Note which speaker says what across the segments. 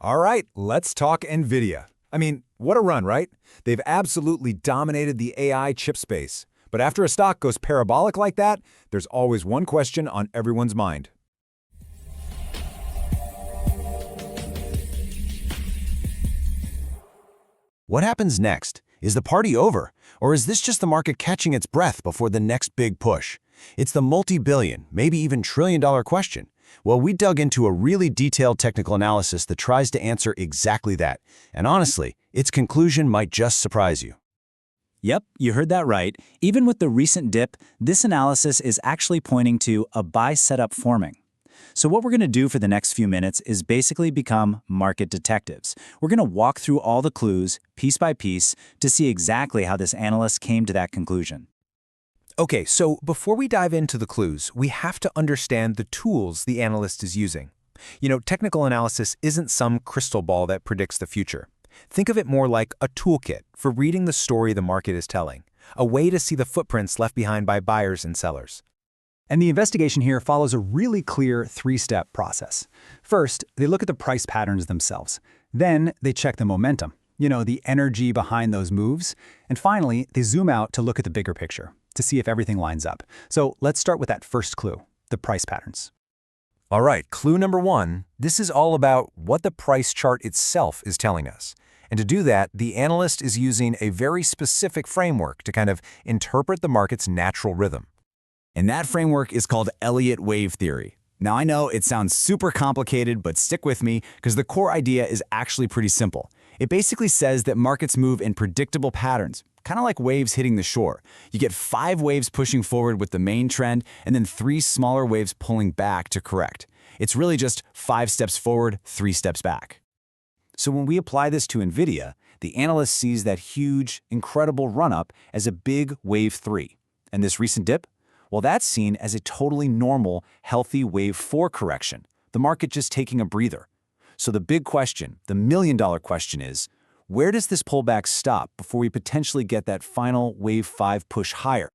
Speaker 1: All right, let's talk NVIDIA. I mean, what a run, right? They've absolutely dominated the AI chip space. But after a stock goes parabolic like that, there's always one question on everyone's mind.
Speaker 2: What happens next? Is the party over? Or is this just the market catching its breath before the next big push? It's the multi-billion, maybe even trillion-dollar question. Well, we dug into a really detailed technical analysis that tries to answer exactly that. And honestly, its conclusion might just surprise you.
Speaker 3: Yep, you heard that right. Even with the recent dip, this analysis is actually pointing to a buy setup forming. So what we're going to do for the next few minutes is basically become market detectives. We're going to walk through all the clues, piece by piece, to see exactly how this analyst came to that conclusion.
Speaker 4: Okay, so before we dive into the clues, we have to understand the tools the analyst is using. Technical analysis isn't some crystal ball that predicts the future. Think of it more like a toolkit for reading the story the market is telling, a way to see the footprints left behind by buyers and sellers.
Speaker 5: And the investigation here follows a really clear three-step process. First, they look at the price patterns themselves. Then, they check the momentum, the energy behind those moves. And finally, they zoom out to look at the bigger picture, to see if everything lines up. So let's start with that first clue, the price patterns.
Speaker 4: All right, clue number one, this is all about what the price chart itself is telling us. And to do that, the analyst is using a very specific framework to kind of interpret the market's natural rhythm.
Speaker 2: And that framework is called Elliott wave theory. Now, I know it sounds super complicated, but stick with me because the core idea is actually pretty simple. It basically says that markets move in predictable patterns, kind of like waves hitting the shore. You get 5 waves pushing forward with the main trend, and then 3 smaller waves pulling back to correct. It's really just 5 steps forward, 3 steps back. So when we apply this to NVIDIA, the analyst sees that huge, incredible run-up as a big wave 3. And this recent dip? Well, that's seen as a totally normal, healthy wave 4 correction, the market just taking a breather. So the big question, the million-dollar question is, where does this pullback stop before we potentially get that final wave 5 push higher?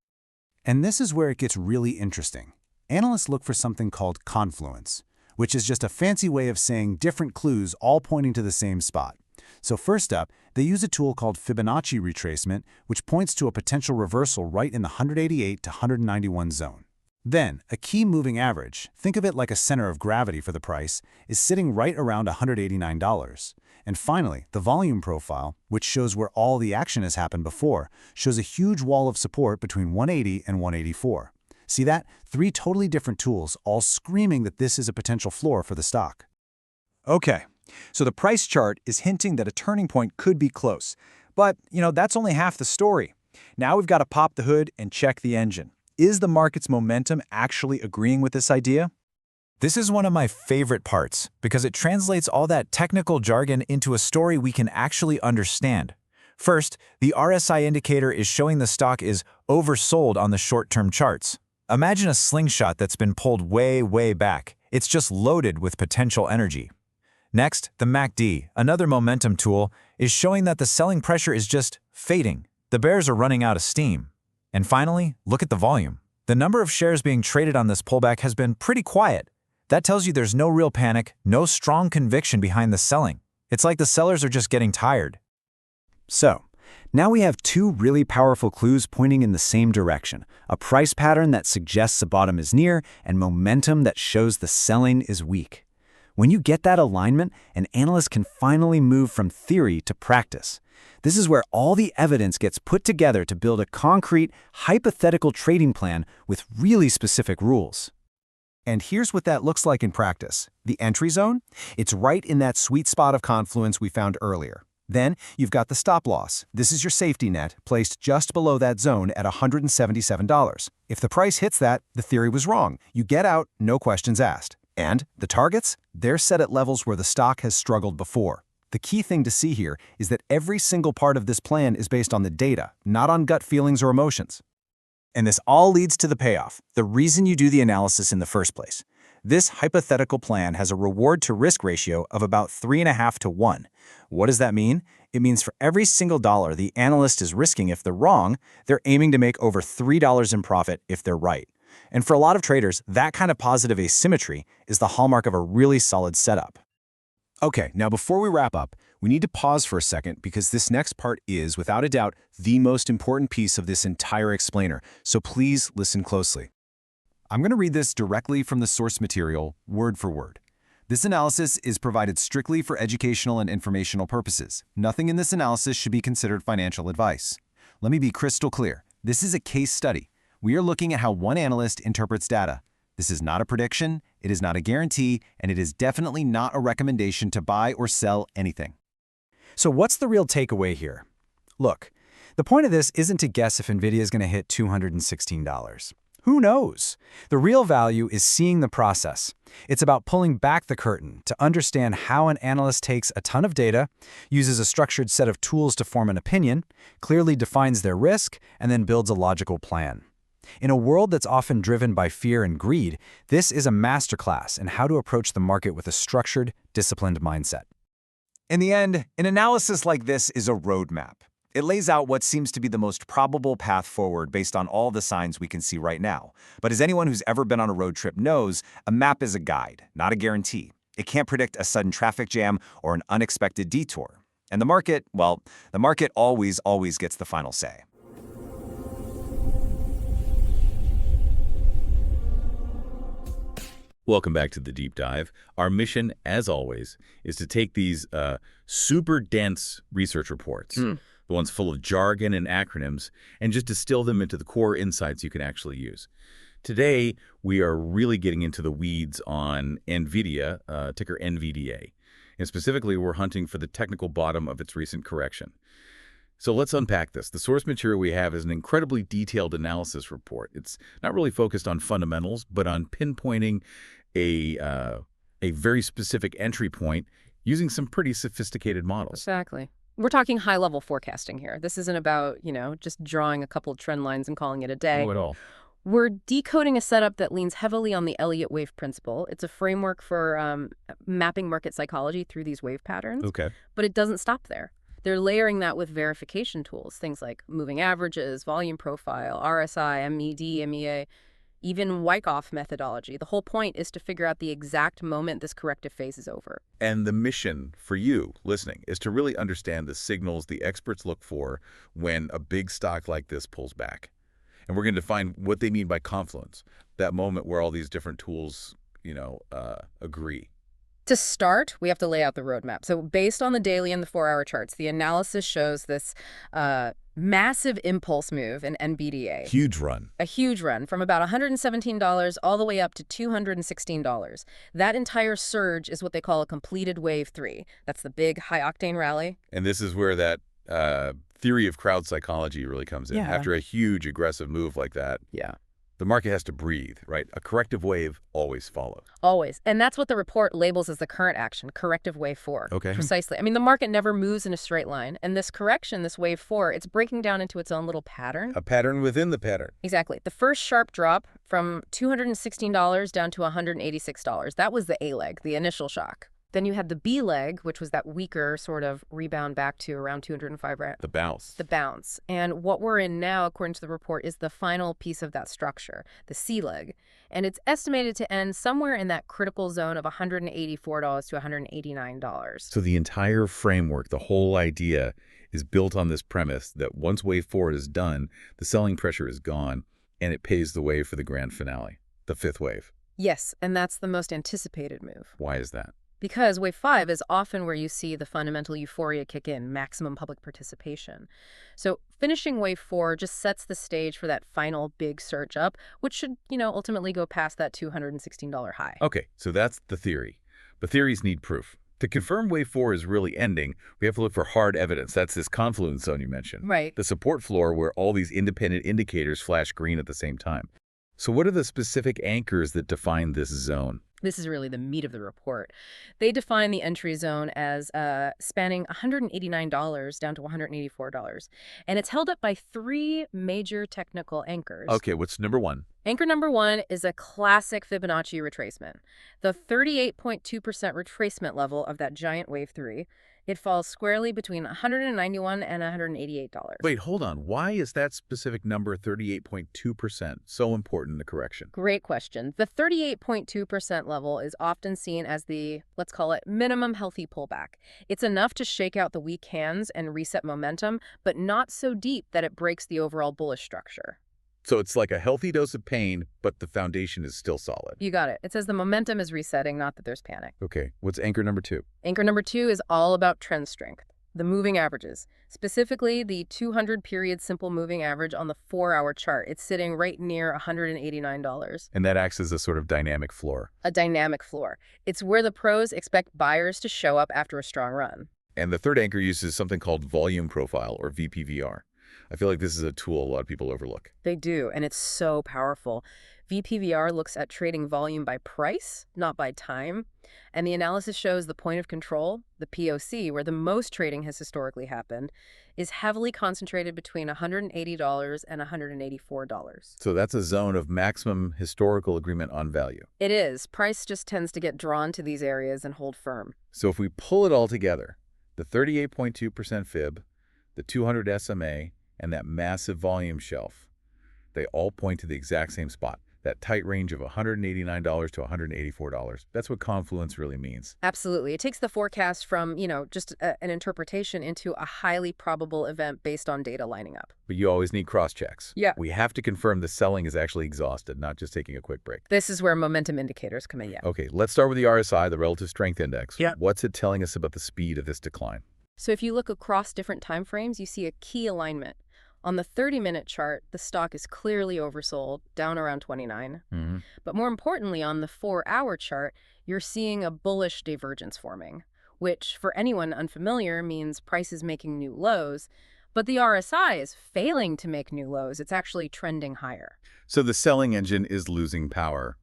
Speaker 2: And this is where it gets really interesting. Analysts look for something called confluence, which is just a fancy way of saying different clues all pointing to the same spot. So first up, they use a tool called Fibonacci retracement, which points to a potential reversal right in the 188 to 191 zone. Then, a key moving average, think of it like a center of gravity for the price, is sitting right around $189. And finally, the volume profile, which shows where all the action has happened before, shows a huge wall of support between 180 and 184. See that? 3 totally different tools, all screaming that this is a potential floor for the stock.
Speaker 1: Okay, so the price chart is hinting that a turning point could be close. But, that's only half the story. Now we've got to pop the hood and check the engine. Is the market's momentum actually agreeing with this idea?
Speaker 4: This is one of my favorite parts because it translates all that technical jargon into a story we can actually understand. First, the RSI indicator is showing the stock is oversold on the short-term charts. Imagine a slingshot that's been pulled way, way back. It's just loaded with potential energy. Next, the MACD, another momentum tool, is showing that the selling pressure is just fading. The bears are running out of steam. And finally, look at the volume. The number of shares being traded on this pullback has been pretty quiet. That tells you there's no real panic, no strong conviction behind the selling. It's like the sellers are just getting tired.
Speaker 2: So, now we have 2 really powerful clues pointing in the same direction, a price pattern that suggests a bottom is near and momentum that shows the selling is weak. When you get that alignment, an analyst can finally move from theory to practice. This is where all the evidence gets put together to build a concrete, hypothetical trading plan with really specific rules.
Speaker 4: And here's what that looks like in practice. The entry zone? It's right in that sweet spot of confluence we found earlier. Then you've got the stop loss. This is your safety net, placed just below that zone at $177. If the price hits that, the theory was wrong. You get out, no questions asked. And the targets? They're set at levels where the stock has struggled before. The key thing to see here is that every single part of this plan is based on the data, not on gut feelings or emotions.
Speaker 3: And this all leads to the payoff, the reason you do the analysis in the first place. This hypothetical plan has a reward-to-risk ratio of about 3.5 to 1. What does that mean? It means for every single dollar the analyst is risking if they're wrong, they're aiming to make over $3 in profit if they're right. And for a lot of traders, that kind of positive asymmetry is the hallmark of a really solid setup. Okay, now before we wrap up, we need to pause for a second because this next part is, without a doubt, the most important piece of this entire explainer, so please listen closely. I'm going to read this directly from the source material, word for word. This analysis is provided strictly for educational and informational purposes. Nothing in this analysis should be considered financial advice. Let me be crystal clear. This is a case study. We are looking at how one analyst interprets data. This is not a prediction, it is not a guarantee, and it is definitely not a recommendation to buy or sell anything.
Speaker 4: So what's the real takeaway here? Look, the point of this isn't to guess if NVIDIA is going to hit $216. Who knows? The real value is seeing the process. It's about pulling back the curtain to understand how an analyst takes a ton of data, uses a structured set of tools to form an opinion, clearly defines their risk, and then builds a logical plan. In a world that's often driven by fear and greed, this is a masterclass in how to approach the market with a structured, disciplined mindset.
Speaker 2: In the end, an analysis like this is a roadmap. It lays out what seems to be the most probable path forward based on all the signs we can see right now. But as anyone who's ever been on a road trip knows, a map is a guide, not a guarantee. It can't predict a sudden traffic jam or an unexpected detour. And the market, well, the market always gets the final say.
Speaker 6: Welcome back to the Deep Dive. Our mission, as always, is to take these super dense research reports, the ones full of jargon and acronyms, and just distill them into the core insights you can actually use. Today, we are really getting into the weeds on NVIDIA, ticker NVDA. And specifically, we're hunting for the technical bottom of its recent correction. So let's unpack this. The source material we have is an incredibly detailed analysis report. It's not really focused on fundamentals, but on pinpointing a very specific entry point using some pretty sophisticated models.
Speaker 7: Exactly. We're talking high-level forecasting here. This isn't about, just drawing a couple of trend lines and calling it a day.
Speaker 6: No, at all.
Speaker 7: We're decoding a setup that leans heavily on the Elliott wave principle. It's a framework for mapping market psychology through these wave patterns.
Speaker 6: Okay.
Speaker 7: But it doesn't stop there. They're layering that with verification tools, things like moving averages, volume profile, RSI, MED, MEA, even Wyckoff methodology. The whole point is to figure out the exact moment this corrective phase is over.
Speaker 6: And the mission for you listening is to really understand the signals the experts look for when a big stock like this pulls back. And we're going to define what they mean by confluence, that moment where all these different tools, agree.
Speaker 7: To start, we have to lay out the roadmap. So based on the daily and the 4-hour charts, the analysis shows this massive impulse move in NVDA.
Speaker 6: Huge run.
Speaker 7: A huge run from about $117 all the way up to $216. That entire surge is what they call a completed wave 3. That's the big high-octane rally.
Speaker 6: And this is where that theory of crowd psychology really comes in.
Speaker 7: Yeah.
Speaker 6: After a huge aggressive move like that,
Speaker 7: Yeah.
Speaker 6: the market has to breathe, right? A corrective wave always follows.
Speaker 7: Always. And that's what the report labels as the current action, corrective wave 4.
Speaker 6: Okay.
Speaker 7: Precisely. I mean, the market never moves in a straight line. And this correction, this wave 4, it's breaking down into its own little pattern.
Speaker 6: A pattern within the pattern.
Speaker 7: Exactly. The first sharp drop from $216 down to $186. That was the A leg, the initial shock. Then you had the B leg, which was that weaker sort of rebound back to around 205.
Speaker 6: The bounce.
Speaker 7: The bounce. And what we're in now, according to the report, is the final piece of that structure, the C leg. And it's estimated to end somewhere in that critical zone of $184 to $189.
Speaker 6: So the entire framework, the whole idea, is built on this premise that once wave 4 is done, the selling pressure is gone, and it paves the way for the grand finale, the fifth wave.
Speaker 7: Yes, and that's the most anticipated move.
Speaker 6: Why is that?
Speaker 7: Because wave 5 is often where you see the fundamental euphoria kick in, maximum public participation. So finishing wave 4 just sets the stage for that final big surge up, which should, ultimately go past that $216 high.
Speaker 6: Okay, so that's the theory. But theories need proof. To confirm wave 4 is really ending, we have to look for hard evidence. That's this confluence zone you mentioned.
Speaker 7: Right.
Speaker 6: The support floor where all these independent indicators flash green at the same time. So what are the specific anchors that define this zone?
Speaker 7: This is really the meat of the report. They define the entry zone as spanning $189 down to $184. And it's held up by 3 major technical anchors.
Speaker 6: Okay, what's number 1?
Speaker 7: Anchor number 1 is a classic Fibonacci retracement. The 38.2% retracement level of that giant wave 3, it falls squarely between $191 and $188.
Speaker 6: Wait, hold on. Why is that specific number 38.2% so important in the correction?
Speaker 7: Great question. The 38.2% level is often seen as the, let's call it, minimum healthy pullback. It's enough to shake out the weak hands and reset momentum, but not so deep that it breaks the overall bullish structure.
Speaker 6: So it's like a healthy dose of pain, but the foundation is still solid.
Speaker 7: You got it. It says the momentum is resetting, not that there's panic.
Speaker 6: Okay, what's anchor number 2?
Speaker 7: Anchor number 2 is all about trend strength, the moving averages, specifically the 200-period simple moving average on the 4-hour chart. It's sitting right near $189.
Speaker 6: And that acts as a sort of dynamic floor.
Speaker 7: A dynamic floor. It's where the pros expect buyers to show up after a strong run.
Speaker 6: And the third anchor uses something called volume profile, or VPVR. I feel like this is a tool a lot of people overlook.
Speaker 7: They do, and it's so powerful. VPVR looks at trading volume by price, not by time. And the analysis shows the point of control, the POC, where the most trading has historically happened, is heavily concentrated between $180 and $184.
Speaker 6: So that's a zone of maximum historical agreement on value.
Speaker 7: It is. Price just tends to get drawn to these areas and hold firm.
Speaker 6: So if we pull it all together, the 38.2% fib, the 200 SMA, and that massive volume shelf, they all point to the exact same spot, that tight range of $189 to $184. That's what confluence really means.
Speaker 7: Absolutely. It takes the forecast from, just an interpretation into a highly probable event based on data lining up.
Speaker 6: But you always need cross-checks.
Speaker 7: Yeah.
Speaker 6: We have to confirm the selling is actually exhausted, not just taking a quick break.
Speaker 7: This is where momentum indicators come in.
Speaker 6: Okay, let's start with the RSI, the Relative Strength Index.
Speaker 7: Yeah.
Speaker 6: What's it telling us about the speed of this decline?
Speaker 7: So if you look across different time frames, you see a key alignment. On the 30-minute chart, the stock is clearly oversold, down around 29. But more importantly, on the 4-hour chart, you're seeing a bullish divergence forming, which for anyone unfamiliar means price is making new lows, but the RSI is failing to make new lows. It's actually trending higher.
Speaker 6: So the selling engine is losing power,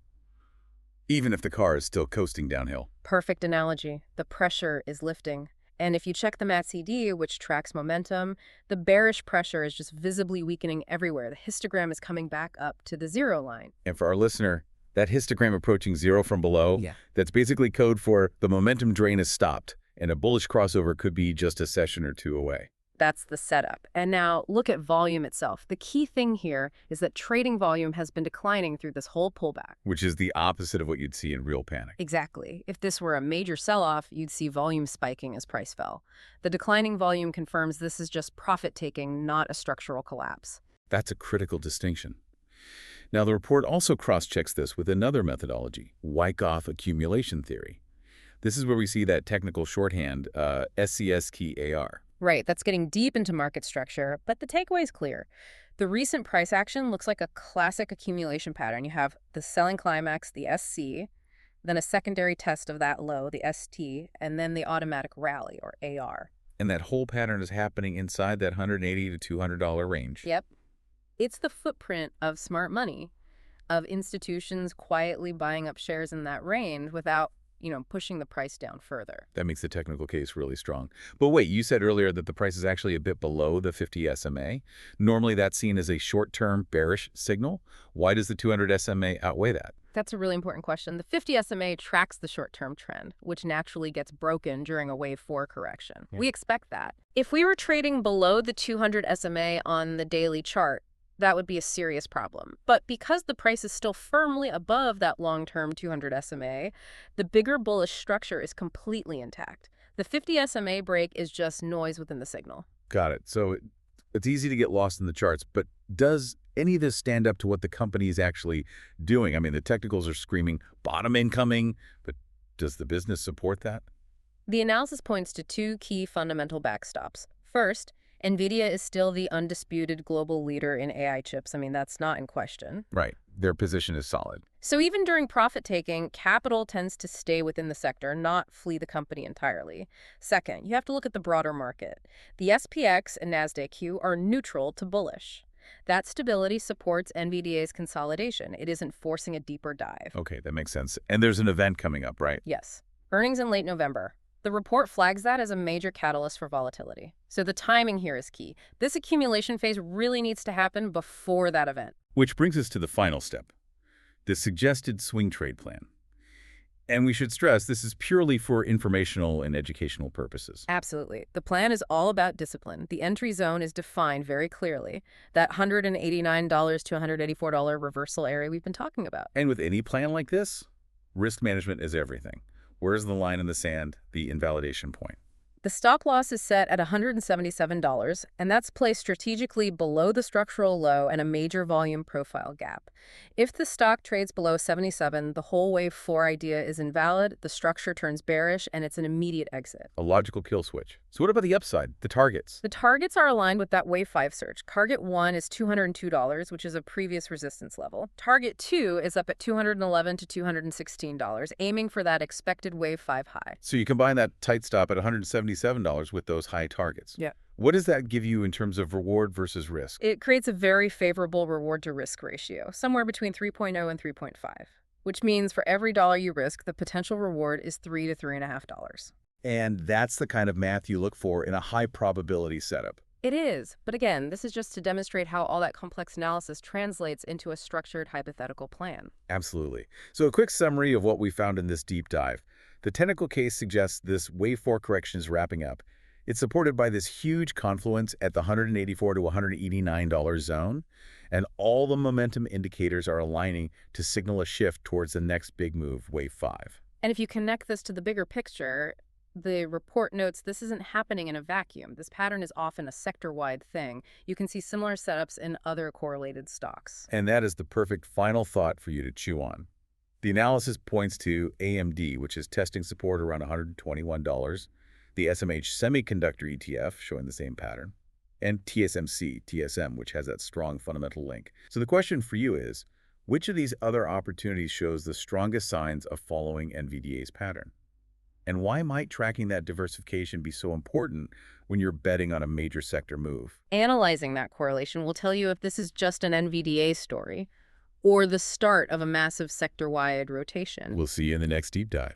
Speaker 6: even if the car is still coasting downhill.
Speaker 7: Perfect analogy. The pressure is lifting. And if you check the MACD, which tracks momentum, the bearish pressure is just visibly weakening everywhere. The histogram is coming back up to the 0 line.
Speaker 6: And for our listener, that histogram approaching 0 from below, that's basically code for the momentum drain is stopped, and a bullish crossover could be just a session or two away.
Speaker 7: That's the setup. And now look at volume itself. The key thing here is that trading volume has been declining through this whole pullback.
Speaker 6: Which is the opposite of what you'd see in real panic.
Speaker 7: Exactly. If this were a major sell-off, you'd see volume spiking as price fell. The declining volume confirms this is just profit-taking, not a structural collapse.
Speaker 6: That's a critical distinction. Now, the report also cross-checks this with another methodology, Wyckoff accumulation theory. This is where we see that technical shorthand, SCS key AR.
Speaker 7: Right, that's getting deep into market structure, but the takeaway is clear. The recent price action looks like a classic accumulation pattern. You have the selling climax, the SC, then a secondary test of that low, the ST, and then the automatic rally, or AR.
Speaker 6: And that whole pattern is happening inside that $180 to $200 range.
Speaker 7: Yep. It's the footprint of smart money, of institutions quietly buying up shares in that range without pushing the price down further.
Speaker 6: That makes the technical case really strong. But wait, you said earlier that the price is actually a bit below the 50 SMA. Normally that's seen as a short-term bearish signal. Why does the 200 SMA outweigh that?
Speaker 7: That's a really important question. The 50 SMA tracks the short-term trend, which naturally gets broken during a wave 4 correction. We expect that. If we were trading below the 200 SMA on the daily chart, that would be a serious problem. But because the price is still firmly above that long-term 200 SMA, the bigger bullish structure is completely intact. The 50 SMA break is just noise within the signal.
Speaker 6: Got it. So it's easy to get lost in the charts, but does any of this stand up to what the company is actually doing? I mean, the technicals are screaming bottom incoming, but does the business support that?
Speaker 7: The analysis points to 2 key fundamental backstops. First, NVIDIA is still the undisputed global leader in AI chips. I mean, that's not in question.
Speaker 6: Right. Their position is solid.
Speaker 7: So even during profit-taking, capital tends to stay within the sector, not flee the company entirely. Second, you have to look at the broader market. The SPX and Nasdaq Q are neutral to bullish. That stability supports NVDA's consolidation. It isn't forcing a deeper dive.
Speaker 6: Okay, that makes sense. And there's an event coming up, right?
Speaker 7: Yes. Earnings in late November. The report flags that as a major catalyst for volatility. So the timing here is key. This accumulation phase really needs to happen before that event.
Speaker 6: Which brings us to the final step, the suggested swing trade plan. And we should stress this is purely for informational and educational purposes.
Speaker 7: Absolutely. The plan is all about discipline. The entry zone is defined very clearly, that $189 to $184 reversal area we've been talking about.
Speaker 6: And with any plan like this, risk management is everything. Where's the line in the sand, the invalidation point?
Speaker 7: The stop loss is set at $177, and that's placed strategically below the structural low and a major volume profile gap. If the stock trades below 77, the whole wave 4 idea is invalid, the structure turns bearish, and it's an immediate exit.
Speaker 6: A logical kill switch. So what about the upside, the targets?
Speaker 7: The targets are aligned with that wave 5 surge. Target 1 is $202, which is a previous resistance level. Target 2 is up at $211 to $216, aiming for that expected wave 5 high.
Speaker 6: So you combine that tight stop at $177 with those high targets.
Speaker 7: Yeah.
Speaker 6: What does that give you in terms of reward versus risk?
Speaker 7: It creates a very favorable reward to risk ratio, somewhere between 3.0 and 3.5, which means for every dollar you risk, the potential reward is $3 to $3.50.
Speaker 6: And that's the kind of math you look for in a high probability setup.
Speaker 7: It is, but again, this is just to demonstrate how all that complex analysis translates into a structured hypothetical plan.
Speaker 6: Absolutely. So a quick summary of what we found in this deep dive. The technical case suggests this wave 4 correction is wrapping up. It's supported by this huge confluence at the $184 to $189 zone, and all the momentum indicators are aligning to signal a shift towards the next big move, wave 5.
Speaker 7: And if you connect this to the bigger picture, the report notes this isn't happening in a vacuum. This pattern is often a sector-wide thing. You can see similar setups in other correlated stocks.
Speaker 6: And that is the perfect final thought for you to chew on. The analysis points to AMD, which is testing support around $121, the SMH Semiconductor ETF, showing the same pattern, and TSMC, TSM, which has that strong fundamental link. So the question for you is, which of these other opportunities shows the strongest signs of following NVDA's pattern? And why might tracking that diversification be so important when you're betting on a major sector move?
Speaker 7: Analyzing that correlation will tell you if this is just an NVDA story or the start of a massive sector-wide rotation.
Speaker 6: We'll see you in the next deep dive.